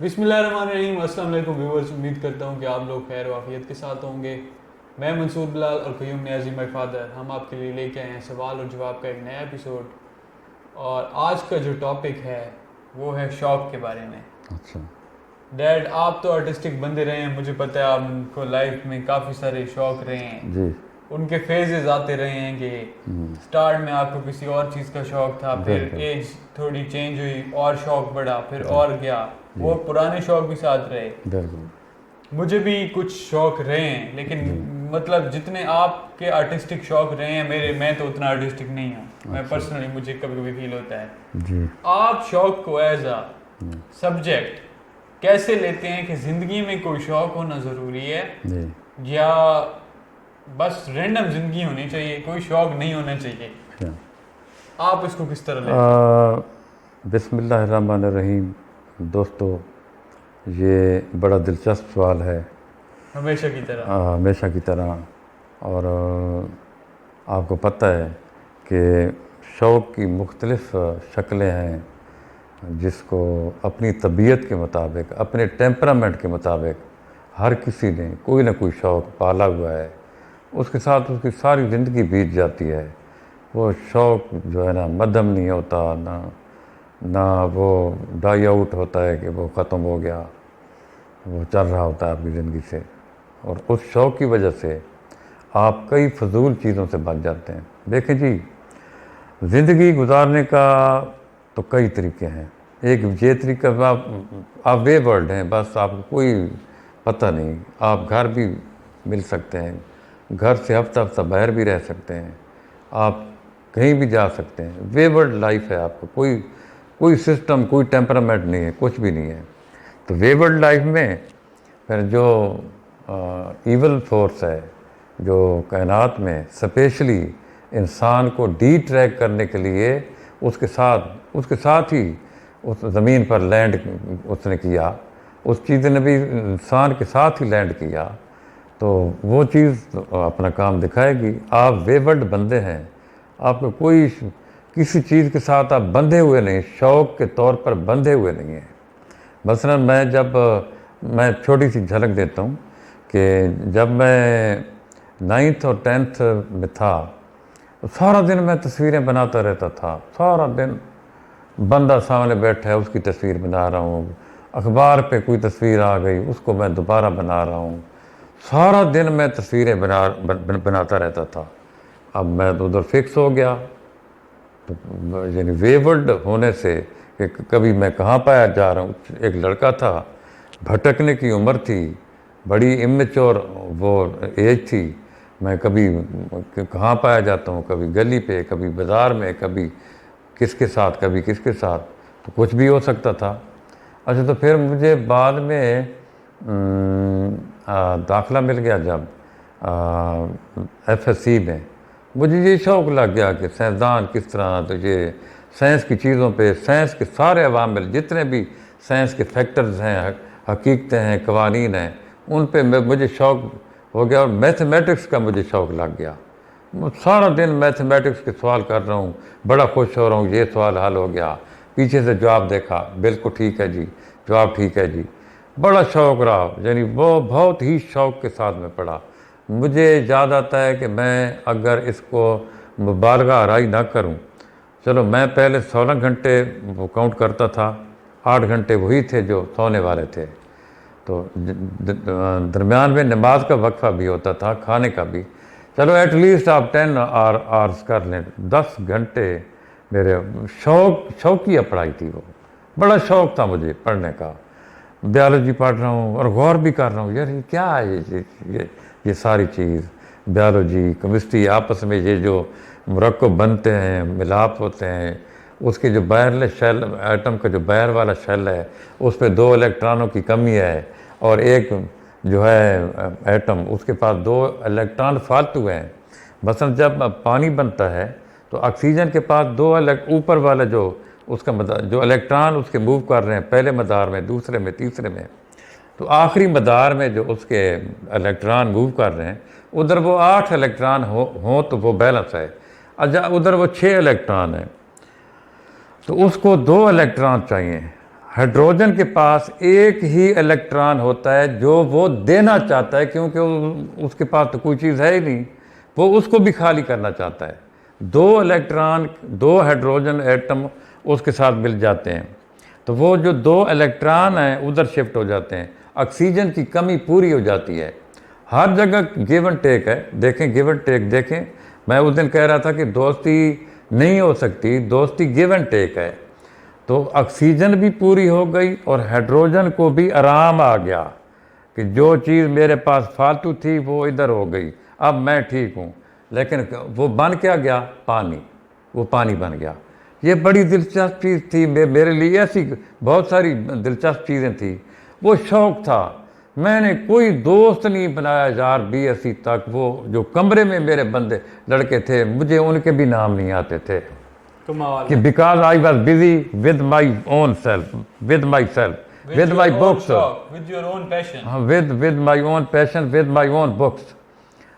बिस्मिल्लाहिर्रहमानिर्रहीम। अस्सलाम वालेकुम व्यूअर्स, उम्मीद करता हूँ कि आप लोग खैर वाफियत के साथ होंगे। मैं मंसूर बिलाल और क़य्यूम नियाज़ी माय फादर, हम आपके लिए लेके आए हैं सवाल और जवाब का एक नया एपिसोड। और आज का जो टॉपिक है वो है शौक़ के बारे में। अच्छा। डैड, आप तो आर्टिस्टिक बंदे रहे हैं, मुझे पता है आपको लाइफ में काफ़ी सारे शौक़ रहे हैं। जी। उनके फेजेस आते रहे हैं कि स्टार्ट में आपको किसी और चीज़ का शौक़ था, फिर बिल्कुल। एज थोड़ी चेंज हुई और शौक़ बढ़ा, फिर जी। और गया, वो जी। पुराने शौक़ भी साथ रहे। बिल्कुल। मुझे भी कुछ शौक़ रहे हैं, लेकिन जी। मतलब जितने आपके आर्टिस्टिक शौक़ रहे हैं मेरे, मैं तो उतना आर्टिस्टिक नहीं हूँ। मैं अच्छा। पर्सनली, मुझे कभी कभी फील होता है जी। आप शौक़ को एज अ सब्जेक्ट कैसे लेते हैं कि ज़िंदगी में कोई शौक़ होना ज़रूरी है, जी। या बस रैंडम ज़िंदगी होनी चाहिए, कोई शौक़ नहीं होना चाहिए? अच्छा। आप इसको किस तरह लेते हैं? बिस्मिल्लाहिर्रहमानिर्रहीम। दोस्तों, ये बड़ा दिलचस्प सवाल है। हमेशा की तरह। हमेशा की तरह। और आपको पता है कि शौक़ की मुख्तलिफ़ शक्लें हैं, जिसको अपनी तबीयत के मुताबिक, अपने टेम्परामेंट के मुताबिक हर किसी ने कोई ना कोई शौक़ पाला हुआ है। उसके साथ उसकी सारी ज़िंदगी बीत जाती है। वो शौक़ जो है ना मद्धम नहीं होता, ना वो डाई आउट होता है कि वो ख़त्म हो गया, वो चल रहा होता है आपकी ज़िंदगी से। और उस शौक़ की वजह से आप कई फ़जूल चीज़ों से बच जाते हैं। देखें जी, ज़िंदगी गुजारने का तो कई तरीके हैं। एक ये तरीका, आप वे वर्ल्ड हैं, बस आपको कोई पता नहीं। आप घर भी मिल सकते हैं, घर से हफ्ता हफ्ता बाहर भी रह सकते हैं, आप कहीं भी जा सकते हैं। वे वर्ल्ड लाइफ है, आपको कोई सिस्टम, कोई टेम्परामेंट नहीं है, कुछ भी नहीं है। तो वे वर्ल्ड लाइफ में फिर जो ईवल फोर्स है, जो कायनात में स्पेशली इंसान को डी ट्रैक करने के लिए उसके साथ ही उस ज़मीन पर लैंड उसने किया, उस चीज़ ने भी इंसान के साथ ही लैंड किया, तो वो चीज़ अपना काम दिखाएगी। आप वेवर्ड बंदे हैं, आपको कोई किसी चीज़ के साथ आप बंधे हुए नहीं, शौक़ के तौर पर बंधे हुए नहीं हैं। मसलन मैं छोटी सी झलक देता हूँ कि जब मैं 9th और 10th में था, तो सारा दिन मैं तस्वीरें बनाता रहता था। सारा दिन बंदा सामने बैठा है, उसकी तस्वीर बना रहा हूँ, अखबार पे कोई तस्वीर आ गई, उसको मैं दोबारा बना रहा हूँ। सारा दिन मैं तस्वीरें बनाता रहता था। अब मैं तो उधर फिक्स हो गया, तो यानी वेवर्ड होने से कि कभी मैं कहाँ पाया जा रहा हूँ। एक लड़का था, भटकने की उम्र थी, बड़ी इमेच्योर वो एज थी। मैं कभी कहाँ पाया जाता हूँ, कभी गली पे, कभी बाज़ार में, कभी किसके साथ, कभी किसके साथ, तो कुछ भी हो सकता था। अच्छा, तो फिर मुझे बाद में दाखिला मिल गया जब FSC में। मुझे ये शौक़ लग गया कि साइंसदान किस तरह, तो ये साइंस की चीज़ों पे, साइंस के सारे अवामिल, जितने भी साइंस के फैक्टर्स हैं, हकीकतें हैं, कवानीन हैं, उन पे मुझे शौक़ हो गया। और मैथमेटिक्स का मुझे शौक़ लग गया। सारा दिन मैथमेटिक्स के सवाल कर रहा हूँ, बड़ा खुश हो रहा हूँ, ये सवाल हल हो गया, पीछे से जवाब देखा, बिल्कुल ठीक है जी, जवाब ठीक है जी। बड़ा शौक़ रहा, यानी वो बहुत ही शौक़ के साथ में पढ़ा। मुझे याद आता है कि मैं अगर इसको मुबालगा आराई ना करूं, चलो मैं पहले 16 घंटे वो काउंट करता था, 8 घंटे वही थे जो सोने वाले थे। तो दरमियान में नमाज का वक्फा भी होता था, खाने का भी। चलो एटलीस्ट आप 10 आवर्स कर लें, 10 घंटे मेरे शौकिया पढ़ाई थी। वो बड़ा शौक़ था मुझे पढ़ने का। बायोलॉजी पढ़ रहा हूँ और गौर भी कर रहा हूँ, यार ये क्या है, ये सारी चीज़, बायोलॉजी, केमिस्ट्री, आपस में ये जो मुरक्कब बनते हैं, मिलाप होते हैं, उसके जो वायरलेस शेल, एटम का जो वायर वाला शेल है, उस पर 2 इलेक्ट्रॉनों की कमी है, और एक जो है एटम, उसके पास 2 इलेक्ट्रॉन फालतू हैं। मसलन जब पानी बनता है तो ऑक्सीजन के पास 2 ऊपर वाला जो उसका जो इलेक्ट्रॉन उसके मूव कर रहे हैं, पहले मदार में, दूसरे में, तीसरे में, तो आखिरी मदार में जो उसके इलेक्ट्रॉन मूव कर रहे हैं, उधर वो 8 इलेक्ट्रॉन हो तो वो बैलेंस है। अच्छा, उधर वो 6 इलेक्ट्रॉन है, तो उसको 2 इलेक्ट्रॉन चाहिए हाइड्रोजन के पास एक ही इलेक्ट्रॉन होता है जो वो देना चाहता है, क्योंकि उसके पास तो कोई चीज़ है ही नहीं, वो उसको भी खाली करना चाहता है। दो इलेक्ट्रॉन, दो हाइड्रोजन एटम उसके साथ मिल जाते हैं, तो वो जो दो इलेक्ट्रॉन हैं उधर शिफ्ट हो जाते हैं, ऑक्सीजन की कमी पूरी हो जाती है। हर जगह गिव एंड टेक है, देखें गिव एंड टेक देखें। मैं उस दिन कह रहा था कि दोस्ती नहीं हो सकती, दोस्ती गिव एंड टेक है। तो ऑक्सीजन भी पूरी हो गई और हाइड्रोजन को भी आराम आ गया कि जो चीज़ मेरे पास फालतू थी वो इधर हो गई, अब मैं ठीक हूँ। लेकिन वो बन क्या गया? पानी। वो पानी बन गया। ये बड़ी दिलचस्प चीज़ थी मेरे लिए। ऐसी बहुत सारी दिलचस्प चीज़ें थी। वो शौक़ था। मैंने कोई दोस्त नहीं बनाया यार BSc तक। वो जो कमरे में मेरे बंदे लड़के थे, मुझे उनके भी नाम नहीं आते थे कि because I was busy with my own self, with my self, with my books, with your own passion. हाँ, with my own passion, with my own books.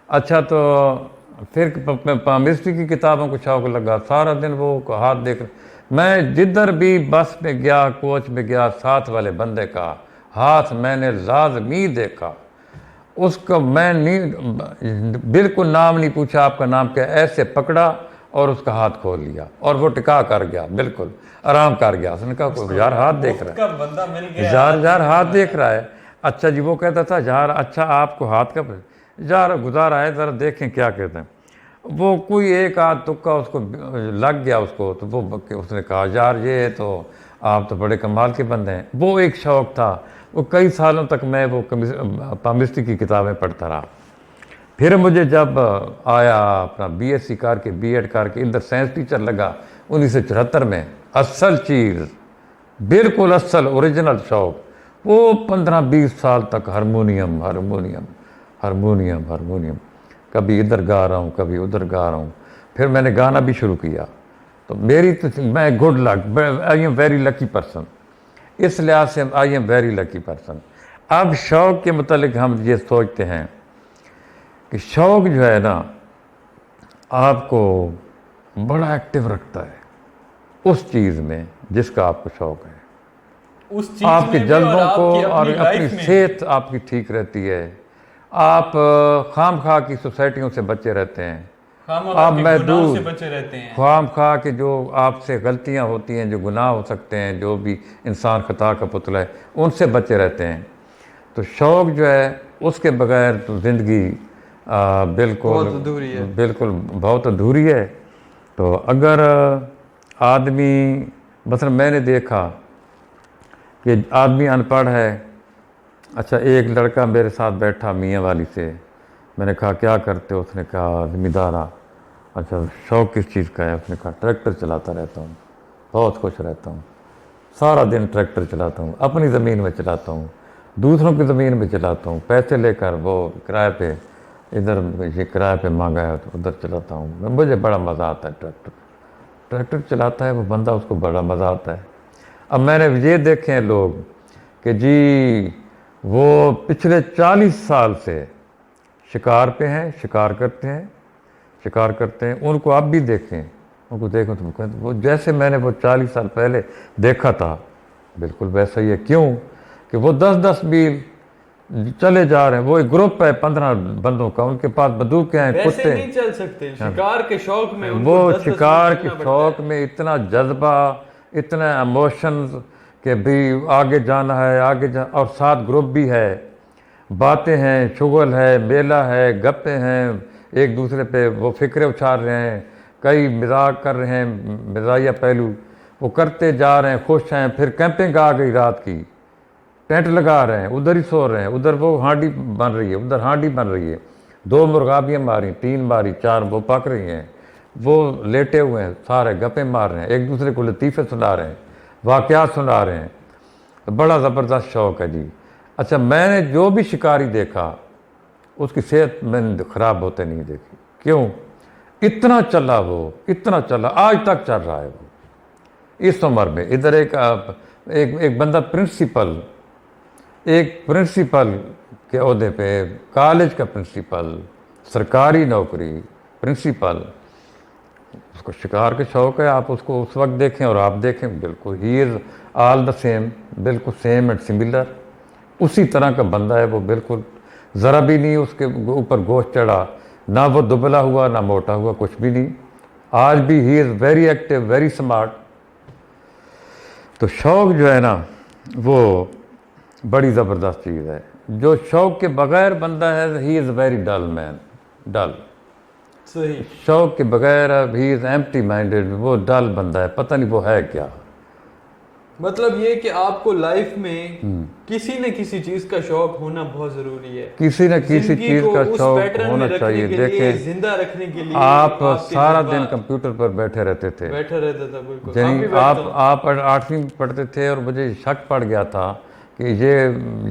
अच्छा, तो फिर मिस्ट्री की किताबों को शौक लगा। सारा दिन वो हाथ देख, मैं जिधर भी बस में गया, कोच में गया, साथ वाले बंदे का हाथ मैंने लाजमी देखा। उसका मैं नहीं, बिल्कुल नाम नहीं पूछा, आपका नाम क्या, ऐसे पकड़ा और उसका हाथ खोल लिया और वो टिका कर गया, बिल्कुल आराम कर गया। उसने कहा यार हाथ देख रहा है, बंदा मिल गया, यार हाथ देख रहा है। अच्छा जी, वो कहता था यार अच्छा आपको हाथ का यार गुजारा है, ज़रा देखें क्या कहते हैं। वो कोई एक आध तुक्का उसको लग गया उसको, तो वो उसने कहा यार ये तो आप तो बड़े कमाल के बंदे हैं। वो एक शौक़ था। वो कई सालों तक मैं वो केमिस्ट्री की किताबें पढ़ता रहा। फिर मुझे जब आया अपना BSc करके B.Ed करके इधर साइंस टीचर लगा 1974 में, असल चीज़, बिल्कुल असल ओरिजिनल शौक़। वो 15-20 साल तक हारमोनियम हारमोनियम हारमोनियम हारमोनियम, कभी इधर गा रहा हूँ कभी उधर गा रहा हूँ। फिर मैंने गाना भी शुरू किया। तो मेरी तो मैं good luck, I am very lucky person. इस लिहाज से I am very lucky person. अब शौक़ के मतलब हम ये सोचते हैं कि शौक़ जो है ना आपको बड़ा एक्टिव रखता है उस चीज़ में जिसका आपको शौक़ है। उस चीज आपके में भी जज्बों को और अपनी अपनी लाइफ में सेहत आपकी ठीक रहती है। आप खाम खा की सोसाइटियों से बचे रहते हैं। आप महदूद से बचे रहते हैं। ख्वाम खा के जो आपसे गलतियां होती हैं, जो गुनाह हो सकते हैं, जो भी इंसान खता का पुतला है, उनसे बचे रहते हैं। तो शौक़ जो है उसके बगैर तो ज़िंदगी बिल्कुल बहुत अधूरी है। तो अगर आदमी, मतलब मैंने देखा कि आदमी अनपढ़ है। अच्छा, एक लड़का मेरे साथ बैठा मियाँ वाली से, मैंने कहा क्या करते हो? उसने कहा ज़मींदारा। अच्छा, शौक़ किस चीज़ का है? उसने कहा ट्रैक्टर चलाता रहता हूँ, बहुत खुश रहता हूँ, सारा दिन ट्रैक्टर चलाता हूँ, अपनी ज़मीन में चलाता हूँ, दूसरों की ज़मीन में चलाता हूँ, पैसे लेकर वो किराए पे, इधर ये किराए पे मांगा है तो उधर चलाता हूँ। मुझे बड़ा मज़ा आता है ट्रैक्टर चलाता है वो बंदा, उसको बड़ा मज़ा आता है। अब मैंने ये देखे हैं लोग कि जी वो पिछले 40 साल से शिकार पे हैं, शिकार करते हैं। उनको आप भी देखें, उनको देखें तो वो जैसे मैंने वो 40 साल पहले देखा था बिल्कुल वैसा ही है। क्यों कि वो 10-10 मील चले जा रहे हैं। वो एक ग्रुप है 15 बंदों का, उनके पास बंदूकें हैं, कुत्ते नहीं चल सकते। शिकार के शौक में वो शिकार के शौक में इतना जज्बा, इतना इमोशंस कि भी आगे जाना है, और साथ ग्रुप भी है, बातें हैं, शुगल है, मेला है, गप्पे हैं, एक दूसरे पे वो फिक्रे उछाल रहे हैं, कई मजाक कर रहे हैं, मजाहिया पहलू वो करते जा रहे हैं, खुश हैं। फिर कैंपिंग आ गई, रात की टेंट लगा रहे हैं, उधर ही सो रहे हैं, उधर वो हांडी बन रही है, उधर हांडी बन रही है, 2 मुर्गाबियाँ मारी, 3 मारी, 4 वो पक रही हैं, वो लेटे हुए हैं, सारे गप्पे मार रहे हैं, एक दूसरे को लतीफ़े सुना रहे हैं, वाक़यात सुना रहे हैं। तो बड़ा ज़बरदस्त शौक़ है जी। अच्छा, मैंने जो भी शिकारी देखा उसकी सेहत मैंने ख़राब होते नहीं देखी। क्यों? इतना चला वो, इतना चला, आज तक चल रहा है वो इस उम्र में। इधर एक बंदा प्रिंसिपल के ओहदे पे, कॉलेज का प्रिंसिपल, सरकारी नौकरी, प्रिंसिपल, उसको शिकार के शौक़ है, आप उसको उस वक्त देखें और आप देखें, बिल्कुल he is all the same, बिल्कुल सेम एंड सिमिलर। उसी तरह का बंदा है वो, बिल्कुल ज़रा भी नहीं उसके ऊपर गोश्त चढ़ा, ना वो दुबला हुआ ना मोटा हुआ, कुछ भी नहीं। आज भी ही is very active, very smart. तो शौक़ जो है ना वो बड़ी ज़बरदस्त चीज़ है। जो शौक़ के बग़ैर बंदा है, he is very dull man, dull. सही। शौक़ के बग़ैर ही इज़ एम्प्टी माइंडेड, वो डल बंदा है, पता नहीं वो है क्या। मतलब ये कि आपको लाइफ में किसी न किसी चीज का शौक होना बहुत जरूरी है, किसी न किसी जिंदगी चीज़ को का उस शौक़ पैटर्न होना में रखने चाहिए। के लिए, देखें, जिंदा रखने के लिए आप आपके सारा दिन जज्बात- कंप्यूटर पर बैठे रहते थे, बैठा रहता था। बिल्कुल यानी आप आप 8वीं में पढ़ते थे और मुझे शक पड़ गया था कि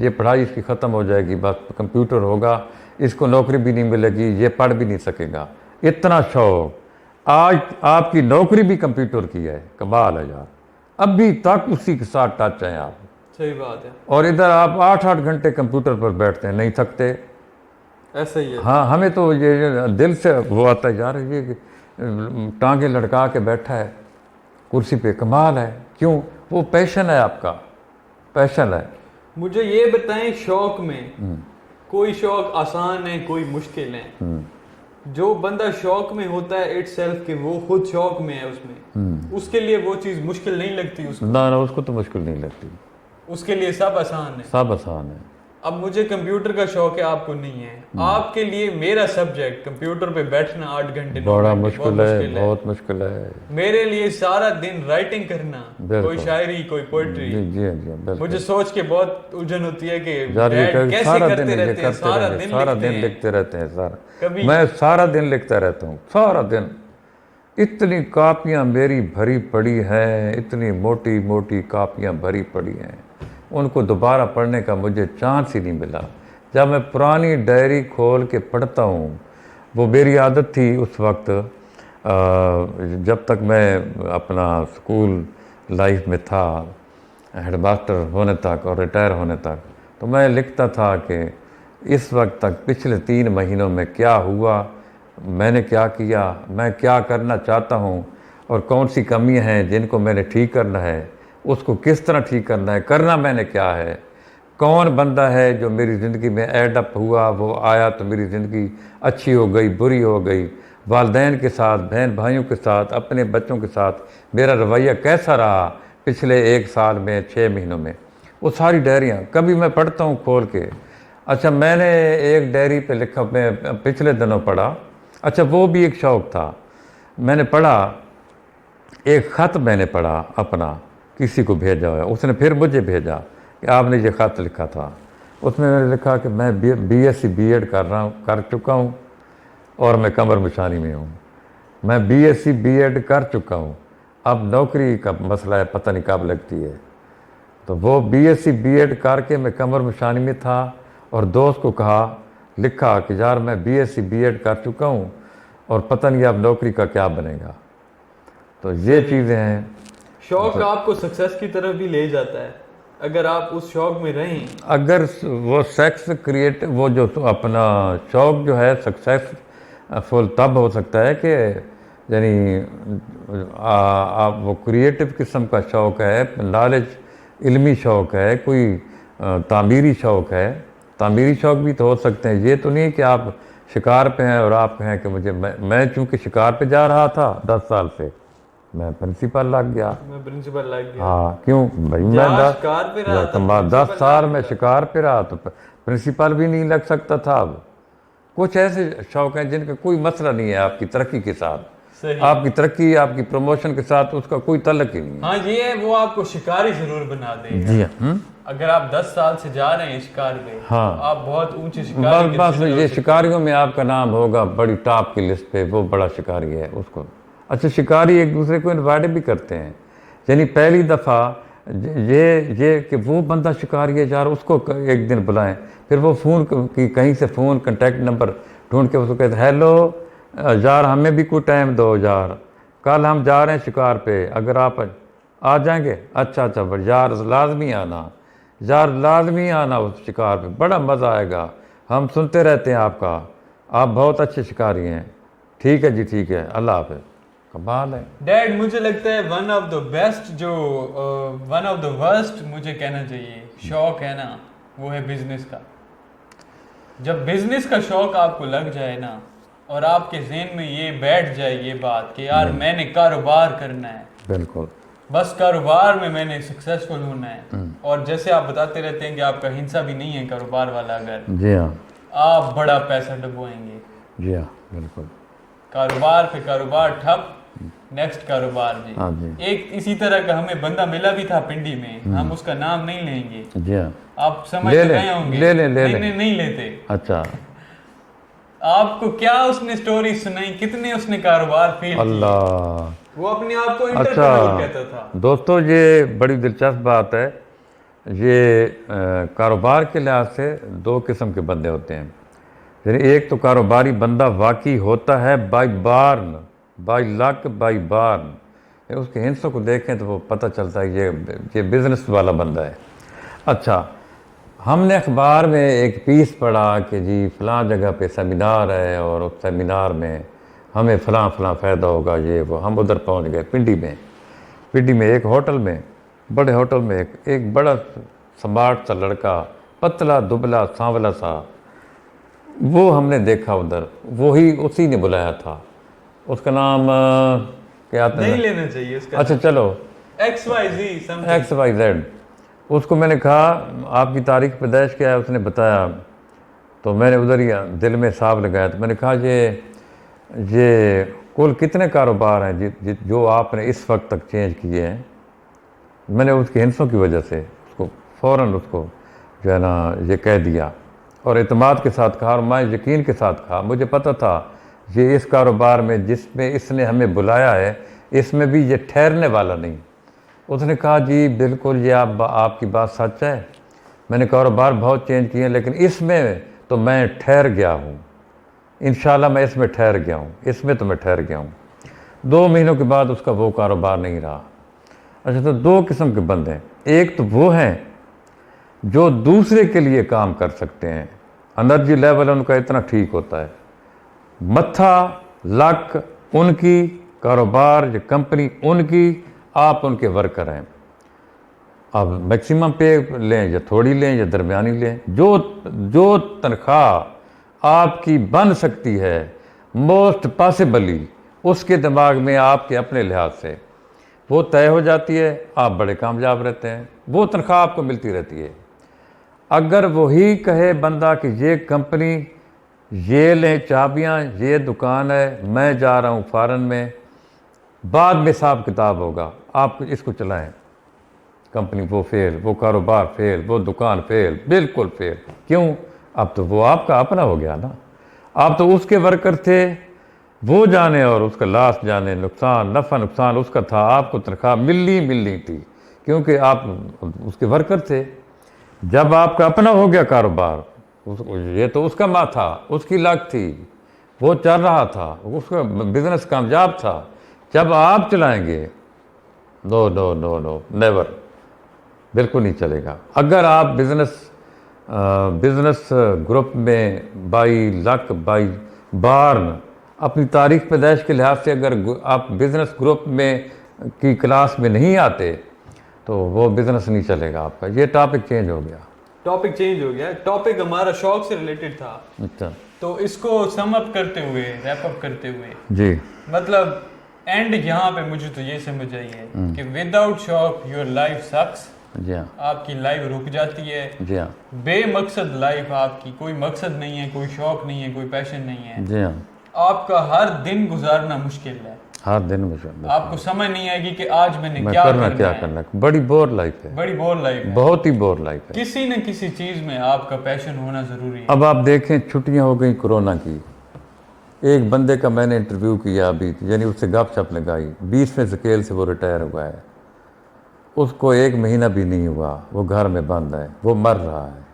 ये पढ़ाई इसकी ख़त्म हो जाएगी, बस कंप्यूटर होगा, इसको नौकरी भी नहीं मिलेगी, ये पढ़ भी नहीं सकेगा। इतना शौक़, आज आपकी नौकरी भी कंप्यूटर की है, कमाल है यार। अभी तक उसी के साथ टच हैं आप। सही बात है। और इधर आप 8-8 घंटे कंप्यूटर पर बैठते हैं, नहीं थकते। ऐसा ही है। हाँ, हमें तो ये दिल से वो आता है यार, ये टांगे लटका के बैठा है कुर्सी पे, कमाल है। क्यों? वो पैशन है, आपका पैशन है। मुझे ये बताएं, शौक में कोई शौक आसान है, कोई मुश्किल है। जो बंदा शौक में होता है इट सेल्फ के वो खुद शौक में है उसमें, उसके लिए वो चीज़ मुश्किल नहीं लगती उसको। ना उसको तो मुश्किल नहीं लगती, उसके लिए सब आसान है। सब आसान है। अब मुझे कंप्यूटर का शौक है, आपको नहीं है। आपके लिए मेरा सब्जेक्ट कंप्यूटर पे बैठना 8 घंटे 9 बड़ा घंटे मुश्किल है, बहुत मुश्किल है। मेरे लिए सारा दिन राइटिंग करना, बिल्कुल। कोई शायरी, कोई पोइट्री, जी जी जी, बिल्कुल। मुझे सोच के बहुत उलझन होती है कि यार ये डैड कैसे सारा करते दिन ये रहते हैं, करते सारा रहेंगे, दिन सारा लिखते दिन हैं। लिखते रहते हैं। सारा कभी मैं सारा दिन लिखता रहता हूँ, सारा दिन। इतनी कापियाँ मेरी भरी पड़ी हैं, इतनी मोटी मोटी कापियाँ भरी पड़ी हैं, उनको दोबारा पढ़ने का मुझे चांस ही नहीं मिला। जब मैं पुरानी डायरी खोल के पढ़ता हूँ, वो मेरी आदत थी उस वक्त, जब तक मैं अपना स्कूल लाइफ में था, हेडमास्टर होने तक और रिटायर होने तक, तो मैं लिखता था कि इस वक्त तक पिछले 3 महीनों में क्या हुआ, मैंने क्या किया, मैं क्या करना चाहता हूँ, और कौन सी कमियाँ हैं जिनको मैंने ठीक करना है, उसको किस तरह ठीक करना है, करना मैंने क्या है, कौन बंदा है जो मेरी ज़िंदगी में ऐड अप हुआ, वो आया तो मेरी ज़िंदगी अच्छी हो गई, बुरी हो गई, वालिदैन के साथ, बहन भाइयों के साथ, अपने बच्चों के साथ मेरा रवैया कैसा रहा पिछले 1 साल में, 6 महीनों में। वो सारी डायरियाँ कभी मैं पढ़ता हूँ खोल के। अच्छा, मैंने एक डायरी पे लिखा, मैं पिछले दिनों पढ़ा, अच्छा वो भी एक शौक़ था, मैंने पढ़ा, एक ख़त मैंने पढ़ा अपना, किसी को भेजा हुआ, उसने फिर मुझे भेजा कि आपने ये ख़त लिखा था। उसमें मैंने लिखा कि मैं BSc B.Ed कर चुका हूँ और मैं कमर मुशानी में हूँ। मैं BSc B.Ed कर चुका हूँ, अब नौकरी का मसला है, पता नहीं कब लगती है। तो वो BSc B.Ed करके मैं कमर मुशानी में था, और दोस्त को कहा, लिखा कि यार मैं BSc B.Ed कर चुका हूँ और पता नहीं अब नौकरी का क्या बनेगा। तो ये चीज़ें हैं। शौक आपको सक्सेस की तरफ भी ले जाता है अगर आप उस शौक में रहें। अगर वो सेक्स क्रिएट, वो जो अपना शौक जो है सक्सेसफुल तब हो सकता है कि यानी आप वो क्रिएटिव किस्म का शौक़ है, नॉलेज, इल्मी शौक़ है, कोई तामीरी शौक़ है। तामीरी शौक़ भी तो हो सकते हैं। ये तो नहीं कि आप शिकार पे हैं और आप कहें कि मुझे, मैं चूँकि शिकार पे जा रहा था 10 साल से, मैं प्रिंसिपल लग गया। मैं प्रिंसिपल लग गया। हाँ, क्यों भाई, मैं 10 साल में शिकार पे रहा, तो प्रिंसिपल भी नहीं लग सकता था। अब कुछ ऐसे शौक़ हैं जिनका कोई मसला नहीं है आपकी तरक्की के साथ, आपकी तरक्की, आपकी प्रमोशन के साथ उसका कोई तल्लक ही नहीं है। हाँ, ये है, वो आपको शिकारी जरूर बना देगा। जी हाँ। अगर आप 10 साल से जा रहे हैं शिकार पे, हाँ, तो आप बहुत ऊंचे शिकारी बस ये शिकारियों में आपका नाम होगा बड़ी टॉप की लिस्ट पे, वो बड़ा शिकारी है उसको। अच्छा, शिकारी एक दूसरे को इन्वाइट भी करते हैं, यानी पहली दफ़ा ये कि वो बंदा शिकारी है यार, उसको एक दिन बुलाएं, फिर वो फ़ोन की कहीं से फ़ोन कॉन्टैक्ट नंबर ढूंढ के उसको कहते, हेलो यार, हमें भी कोई टाइम दो यार, कल हम जा रहे हैं शिकार पे, अगर आप आ जाएंगे, अच्छा बट यार लाजमी आना, यार लाजमी आना उस शिकार पे, बड़ा मज़ा आएगा, हम सुनते रहते हैं आपका, आप बहुत अच्छे शिकारी हैं। ठीक है जी, ठीक है, अल्लाह हाफ़िज़। कमाल है। डैड मुझे लगता है वन ऑफ द बेस्ट जो वन ऑफ द वर्स्ट मुझे कहना चाहिए शौक है ना, वो है बिजनेस का। जब बिजनेस का शौक आपको लग जाए ना और आपके ज़हन में ये बैठ जाए ये बात कि यार मैंने कारोबार करना है, बिल्कुल, बस कारोबार में मैंने सक्सेसफुल होना है। और जैसे आप बताते रहते हैं कि आपका हिंसा भी नहीं है कारोबार वाला, अगर जी हाँ, आप बड़ा पैसा डुबोएंगे। जी हाँ, बिल्कुल, कारोबार पे कारोबार ठप, नेक्स्ट कारोबार जी। हाँ जी, एक इसी तरह का हमें बंदा मिला भी था पिंडी में, हम उसका नाम नहीं लेंगे, जी हाँ, आप समझ ले रहे होंगे। ले ले ले नहीं, नहीं लेते। अच्छा, आपको क्या उसने स्टोरी सुनाई, कितने उसने कारोबार फेल किए। अल्लाह, वो अपने आप को अच्छा इंटरप्रेन्योर कहता था। दोस्तों, ये बड़ी दिलचस्प बात है। ये कारोबार के लिहाज से दो किस्म के बंदे होते हैं। यानी एक तो कारोबारी बंदा वाकई होता है बाई बार्न, बाई लक, बाई बार्न। उसके हिंसों को देखें तो वो पता चलता है ये बिजनेस वाला बंदा है। अच्छा, हमने अखबार में एक पीस पढ़ा कि जी फ़लाँ जगह पे सेमिनार है और उस सेमिनार में हमें फ़लाँ फ़ायदा होगा, ये वो। हम उधर पहुंच गए पिंडी में एक होटल में, बड़े होटल में एक बड़ा स्मार्ट सा लड़का, पतला दुबला सांवला सा, वो हमने देखा उधर। उसी ने बुलाया था। उसका नाम क्या था? नहीं लेना चाहिए उसका। अच्छा चलो, XYZ। उसको मैंने कहा आपकी तारीख पैदाइश क्या है, उसने बताया। तो मैंने उधर ही दिल में हिसाब लगाया। तो मैंने कहा ये कुल कितने कारोबार हैं जो आपने इस वक्त तक चेंज किए हैं। मैंने उसके हिंसों की वजह से उसको फ़ौरन उसको जो है ना ये कह दिया और एतमाद के साथ कहा और मैं यकीन के साथ कहा। मुझे पता था ये इस कारोबार में जिसमें इसने हमें बुलाया है, इसमें भी ये ठहरने वाला नहीं। उसने कहा जी बिल्कुल ये आपकी बात सच है, मैंने कारोबार बहुत चेंज किए हैं लेकिन इसमें तो मैं ठहर गया हूँ, इंशाल्लाह मैं इसमें ठहर गया हूँ, इसमें तो मैं ठहर गया हूँ। 2 महीनों के बाद उसका वो कारोबार नहीं रहा। अच्छा, तो 2 किस्म के बंदे हैं। एक तो वो हैं जो दूसरे के लिए काम कर सकते हैं, एनर्जी लेवल उनका इतना ठीक होता है, मत्था लक उनकी, कारोबार ये कंपनी उनकी, आप उनके वर्कर हैं। आप मैक्सिमम पे लें या थोड़ी लें या दरमियानी लें, जो तनख्वाह आपकी बन सकती है मोस्ट पॉसिबली उसके दिमाग में आपके अपने लिहाज से वो तय हो जाती है, आप बड़े कामयाब रहते हैं, वो तनख्वाह आपको मिलती रहती है। अगर वही कहे बंदा कि ये कंपनी, ये लें चाबियाँ, ये दुकान है, मैं जा रहा हूँ फ़ॉरेन में, बाद में हिसाब किताब होगा, आप इसको चलाएं, कंपनी वो फेल, वो कारोबार फेल, वो दुकान फेल, बिल्कुल फेल। क्यों? अब तो वो आपका अपना हो गया ना, आप तो उसके वर्कर थे, वो जाने और उसका लाश जाने, नुकसान नफ़ा नुकसान उसका था, आपको तनख्वाह मिलनी थी क्योंकि आप उसके वर्कर थे। जब आपका अपना हो गया कारोबार, ये तो उसका माँ था, उसकी लाख थी, वो चल रहा था, उसका बिजनेस कामयाब था। जब आप चलाएंगे, no no no no never, बिल्कुल नहीं चलेगा। अगर आप बिजनेस ग्रुप में बाई लक बाई बार्न अपनी तारीख पैदाइश के लिहाज से अगर आप बिजनेस ग्रुप में की क्लास में नहीं आते तो वो बिजनेस नहीं चलेगा आपका। ये टॉपिक चेंज हो गया। टॉपिक हमारा शौक से रिलेटेड था। अच्छा, तो इसको सम अप करते हुए, रैप अप करते हुए जी, मतलब एंड यहाँ पे मुझे तो ये समझ आई है कि विदाउट शौक योर लाइफ सक्स। जी हाँ, आपकी लाइफ रुक जाती है। जी हाँ, बेमकसद लाइफ आपकी, कोई मकसद नहीं है, कोई शौक नहीं है, कोई पैशन नहीं है। जी हाँ, आपका हर दिन गुजारना मुश्किल है। हर दिन मुझे आपको समझ नहीं आएगी कि आज मैंने मैं क्या करना है। बड़ी बोर लाइफ है, बड़ी बोर लाइफ है, बहुत ही बोर लाइफ है। किसी न किसी चीज में आपका पैशन होना जरूरी है। अब आप देखें, छुट्टियां हो गई कोरोना की। एक बंदे का मैंने इंटरव्यू किया अभी, यानी उससे गपशप लगाई, 20वें स्केल से वो रिटायर हुआ है, उसको 1 महीना भी नहीं हुआ, वो घर में बंद है, वो मर रहा है।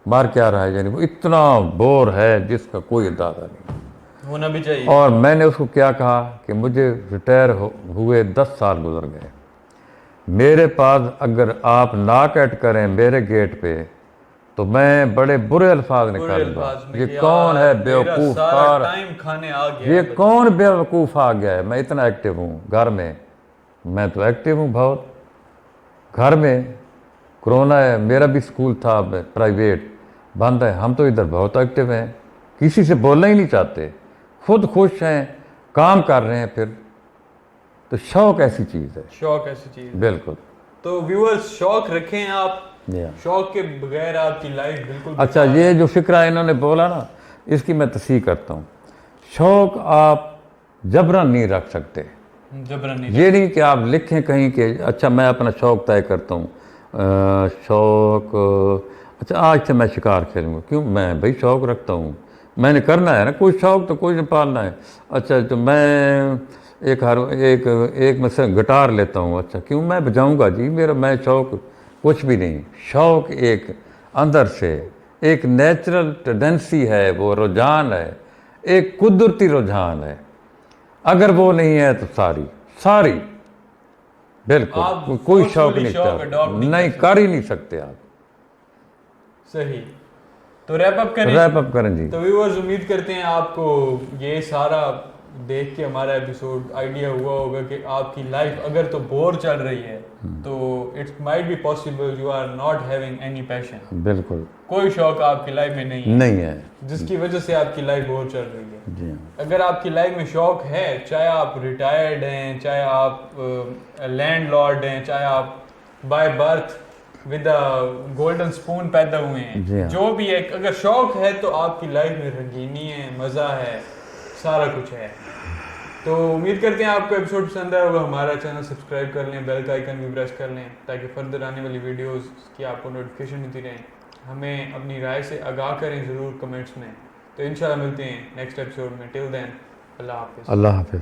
मर क्या रहा है, यानी वो इतना बोर है जिसका कोई अंदाजा नहीं, होना भी चाहिए। और मैंने उसको क्या कहा कि मुझे रिटायर हुए 10 साल गुजर गए, मेरे पास अगर आप नाक एट करें मेरे गेट पे तो मैं बड़े बुरे अल्फाज पूरे निकालूंगा, अल्फाज में ये कि कौन है यार, मेरा बेवकूफ़ सारा कार, टाइम खाने आ गया ये है। कौन बेवकूफ़ आ गया है। मैं इतना एक्टिव हूँ घर में, मैं तो एक्टिव हूँ बहुत घर में। कोरोना है, मेरा भी स्कूल था प्राइवेट, बंद है, हम तो इधर बहुत एक्टिव हैं, किसी से बोलना ही नहीं चाहते, खुद खुश हैं, काम कर रहे हैं। फिर तो शौक ऐसी चीज़ है। शौक ऐसी चीज है। बिल्कुल। तो व्यूअर्स, शौक रखें आप, या। शौक के बगैर आपकी लाइफ बिल्कुल अच्छा, बेकार ये है। जो फ़िक्रा इन्होंने बोला ना, इसकी मैं तस्दीक़ करता हूँ। शौक आप जबरन नहीं रख सकते। जबरन नहीं ये नहीं कि आप लिखें कहीं कि अच्छा मैं अपना शौक तय करता हूँ, शौक अच्छा आज से मैं शिकार खेलूँगा। क्यों? मैं भाई शौक रखता हूँ, मैंने करना है ना, कोई शौक तो कोई ने पालना है। अच्छा तो मैं एक मैं गिटार लेता हूँ, अच्छा क्यों? मैं बजाऊँगा जी, मेरा मैं शौक कुछ भी नहीं। शौक एक अंदर से एक नेचुरल टेंडेंसी है, वो रुझान है, एक कुदरती रुझान है। अगर वो नहीं है तो सारी बिल्कुल आप कोई शौक forcefully नहीं शौक adopt नहीं नहीं कर ही नहीं सकते आप। सही। तो रैप अप करें। रैप अप करें जी। तो व्यूअर्स, उम्मीद करते हैं आपको ये सारा देख के हमारा एपिसोड आइडिया हुआ होगा कि आपकी लाइफ अगर तो बोर चल रही है तो it's might be possible you are not having any passion. बिल्कुल कोई शौक आपकी लाइफ में नहीं है जिसकी वजह से आपकी लाइफ बोर चल रही है। जी हाँ। अगर आपकी लाइफ में शौक है, चाहे आप रिटायर्ड हैं, चाहे आप लैंडलॉर्ड हैं, चाहे आप by birth with a golden spoon पैदा हुए जी हैं, हाँ। जो भी है, अगर शौक है तो आपकी लाइफ में रंगीनी है, मज़ा है, सारा कुछ है। तो उम्मीद करते हैं आपको एपिसोड पसंद आया होगा। हमारा चैनल सब्सक्राइब कर लें, बेल का आइकन भी प्रेस कर लें ताकि फर्दर आने वाली वीडियोस की आपको नोटिफिकेशन मिलती रहे। हमें अपनी राय से आगाह करें ज़रूर कमेंट्स में। तो इंशाल्लाह मिलते हैं नेक्स्ट एपिसोड में। टिल देन, अल्लाह हाफिज़। अल्लाह हाफिज़।